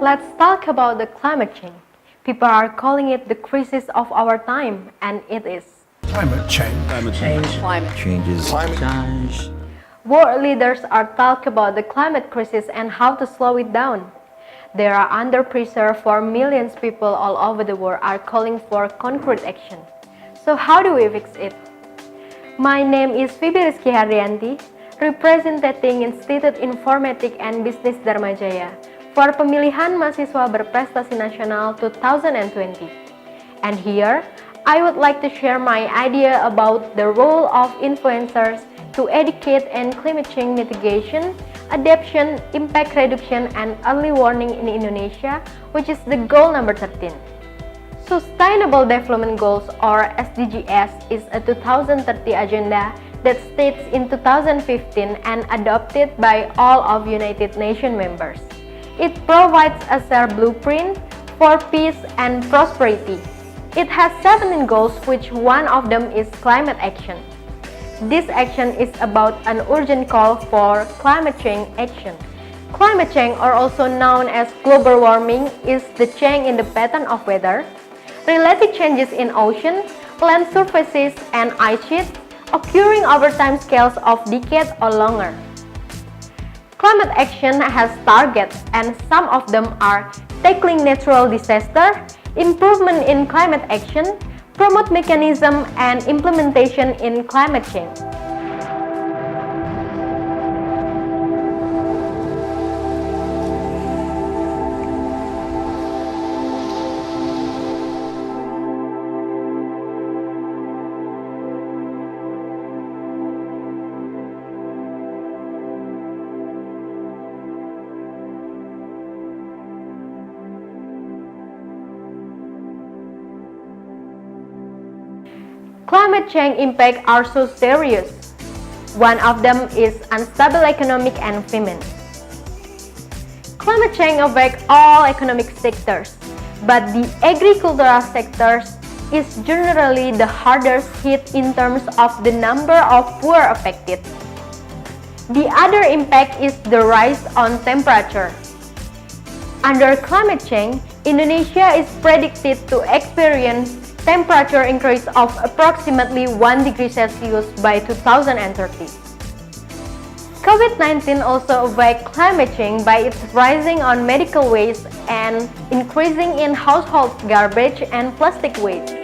Let's talk about the climate change. People are calling it the crisis of our time, and it is. Climate change. Climate change. Climate Changes. Climate Change. World leaders are talking about the climate crisis and how to slow it down. They are under pressure for millions of people all over the world are calling for concrete action. So how do we fix it? My name is Phoebe Rizky Hardianti, representing Institut Informatik and Business Dharma Jaya for Pemilihan Mahasiswa Berprestasi Nasional 2020. And here, I would like to share my idea about the role of influencers to educate and climate change mitigation, adaptation, impact reduction, and early warning in Indonesia, which is the goal number 13. Sustainable Development Goals or SDGs is a 2030 agenda that states in 2015 and adopted by all of United Nations members. It provides a shared blueprint for peace and prosperity. It has 17 goals, which one of them is climate action. This action is about an urgent call for climate change action. Climate change, or also known as global warming, is the change in the pattern of weather, related changes in ocean, land surfaces, and ice sheets occurring over time scales of decades or longer. Climate action has targets, and some of them are tackling natural disaster, improvement in climate action, promote mechanism, and implementation in climate change. Climate change impacts are so serious. One of them is unstable economic and famine. Climate change affects all economic sectors, but the agricultural sector is generally the hardest hit in terms of the number of poor affected. The other impact is the rise on temperature. Under climate change, Indonesia is predicted to experience temperature increase of approximately 1 degree Celsius by 2030. COVID-19 also affects climate change by its rising on medical waste and increasing in household garbage and plastic waste.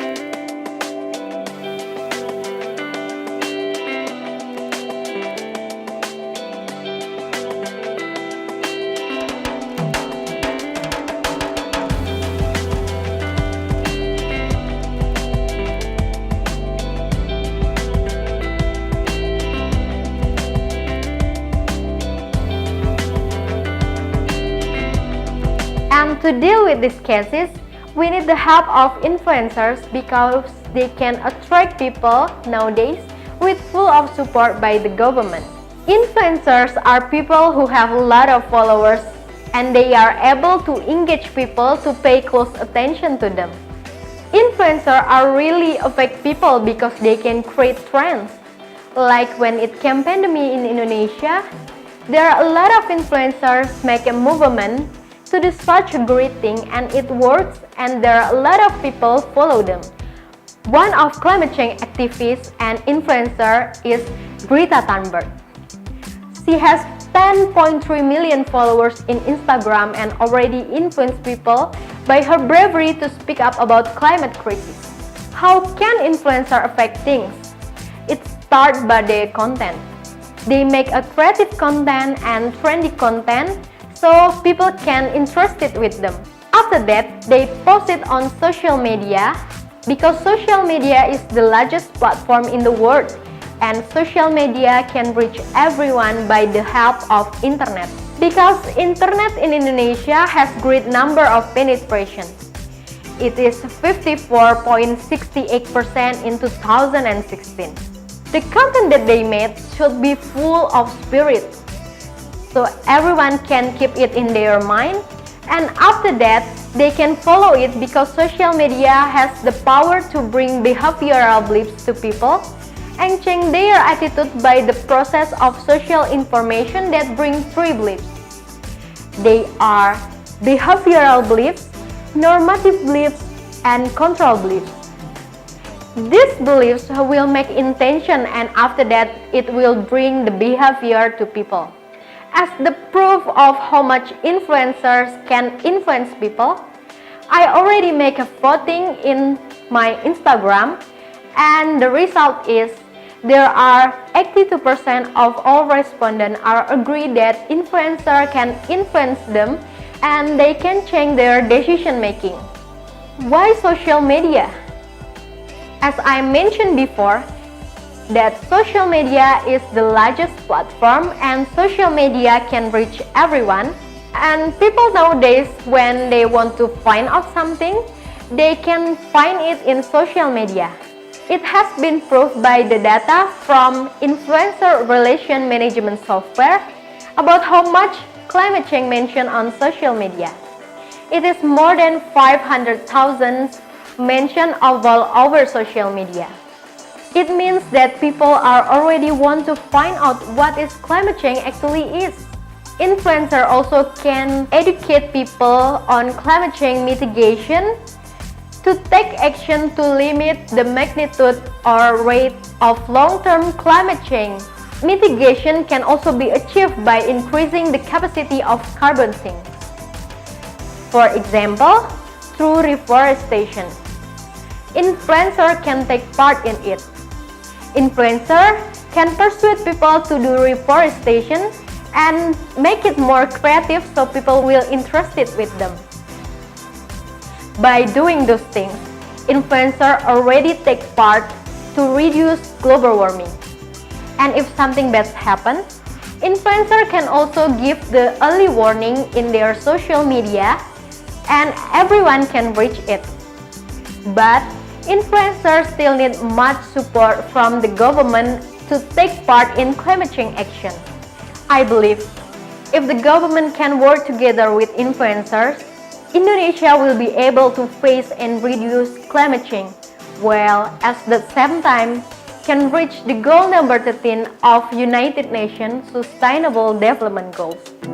And to deal with these cases, we need the help of influencers because they can attract people nowadays with full of support by the government. Influencers are people who have a lot of followers and they are able to engage people to pay close attention to them. Influencers are really affect people because they can create trends. Like when it came pandemic in Indonesia, there are a lot of influencers make a movement to do such a great thing, and it works, and there are a lot of people follow them. One of climate change activists and influencer is Greta Thunberg. She has 10.3 million followers in Instagram and already influenced people by her bravery to speak up about climate crisis. How can influencer affect things? It starts by their content. They make a creative content and trendy content so people can interested with them. After that, they post it on social media because social media is the largest platform in the world and social media can reach everyone by the help of internet. Because internet in Indonesia has great number of penetration. It is 54.68% in 2016. The content that they made should be full of spirit, so everyone can keep it in their mind, and after that, they can follow it because social media has the power to bring behavioral beliefs to people and change their attitude by the process of social information that bring free beliefs. They are behavioral beliefs, normative beliefs, and control beliefs. These beliefs will make intention, and after that it will bring the behavior to people. As the proof of how much influencers can influence people, I already make a voting in my Instagram, and the result is there are 82% of all respondents are agree that influencer can influence them and they can change their decision making. Why social media? As I mentioned before, that social media is the largest platform and social media can reach everyone. And people nowadays, when they want to find out something, they can find it in social media. It has been proved by the data from influencer relation management software about how much climate change mentioned on social media. It is more than 500,000 mentioned all over social media. It means that people are already want to find out what is climate change actually is. Influencers also can educate people on climate change mitigation to take action to limit the magnitude or rate of long-term climate change. Mitigation can also be achieved by increasing the capacity of carbon sinks. For example, through reforestation. Influencers can take part in it. Influencers can persuade people to do reforestation and make it more creative so people will interested with them. By doing those things, influencers already take part to reduce global warming. And if something bad happens, influencers can also give the early warning in their social media and everyone can reach it. But influencers still need much support from the government to take part in climate change action. I believe if the government can work together with influencers, Indonesia will be able to face and reduce climate change, while at the same time can reach the goal number 13 of United Nations Sustainable Development Goals.